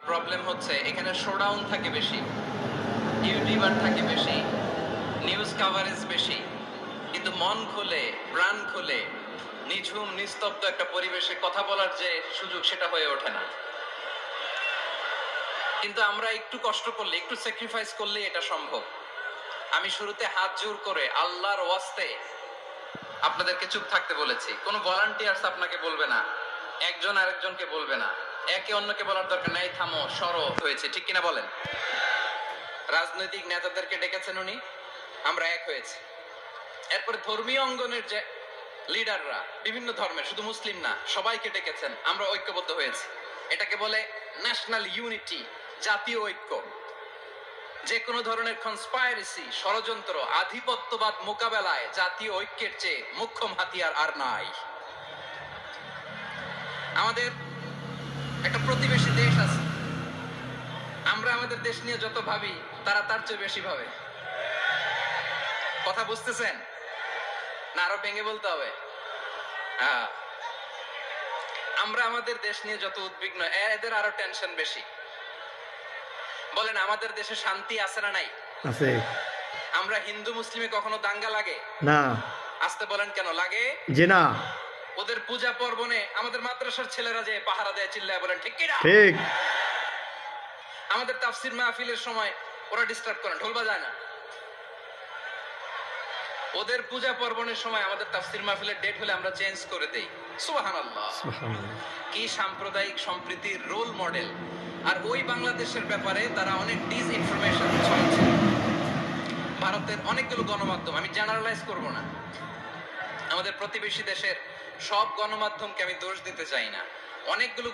Problem হচ্ছে এখানে showdown থাকে বেশি, ইউটিউবার থাকে বেশি, নিউজ কভারেজ বেশি, কিন্তু মন খুলে প্রাণ খুলে নিঝুম নিস্তব্ধ একটা পরিবেশে কথা বলার যে সুযোগ সেটা হয়ে ওঠে না। কিন্তু আমরা একটু কষ্ট করলে, একটু স্যাক্রিফাইস করলে এটা সম্ভব। আমি শুরুতে হাত জোর করে আল্লাহর ওয়াস্তে আপনাদেরকে চুপ থাকতে বলেছি। কোনো ভলান্টিয়ার্স আপনাকে বলবে না, একজন আরেকজনকে বলবে না, একে অন্যকে বলার দরকার নাই, থামো সরো হয়েছে, ঠিক কিনা বলেন? রাজনৈতিক নেতাদেরকে ডেকেছেন উনি, আমরা এক হয়েছি। এরপরে ধর্মীয় অঙ্গনের যে লিডাররা, বিভিন্ন ধর্মের, শুধু মুসলিম না, সবাইকে ডেকেছেন, আমরা ঐক্যবদ্ধ হয়েছি। এটাকে বলে ন্যাশনাল ইউনিটি, জাতীয় ঐক্য। যে কোনো ধরনের কনস্পাইরেসি, ষড়যন্ত্র, আধিপত্যবাদ মোকাবেলায় জাতীয় ঐক্যের চেয়ে মুখ্য হাতিয়ার আর নাই। আমাদের একটা প্রতিবেশী দেশ আছে, আমরা আমাদের দেশ নিয়ে যত ভাবি তারা তার চেয়ে বেশি ভাবে। কথা বুঝতেছেন না? আরো ভেঙে বলতে হবে। আমরা আমাদের দেশ নিয়ে যত উদ্বিগ্ন, এদের আরো টেনশন বেশি। বলেন, আমাদের দেশে শান্তি আছে না নাই? আছে। আমরা হিন্দু মুসলিমে কখনো দাঙ্গা লাগে না। আসতে বলেন কেন লাগে? যে না। ওদের পূজা পর্বণে আমাদের মাদ্রাসার ছেলেরা যে পাহারা দেয়, চিল্লায়, বলেন ঠিক কিনা? ঠিক। আমাদের তাফসির মাহফিলের সময় ওরা ডিস্টার্ব করে, ঢোল বাজায় না। ওদের পূজা পর্বণের সময় আমাদের তাফসির মাহফিলের ডেট হলে আমরা চেঞ্জ করে দেই। সুবহানাল্লাহ। কি সাম্প্রদায়িক সম্প্রীতির রোল মডেল। আর ওই বাংলাদেশের ব্যাপারে তারা অনেক ডিসইনফরমেশন ছড়াচ্ছে। ভারতের অনেকগুলো গণমাধ্যম, আমি জেনারেলাইজ করব না, আমাদের প্রতিবেশী দেশের সব গণমাধ্যমকে আমি দোষ দিতে চাই না, অনেকগুলো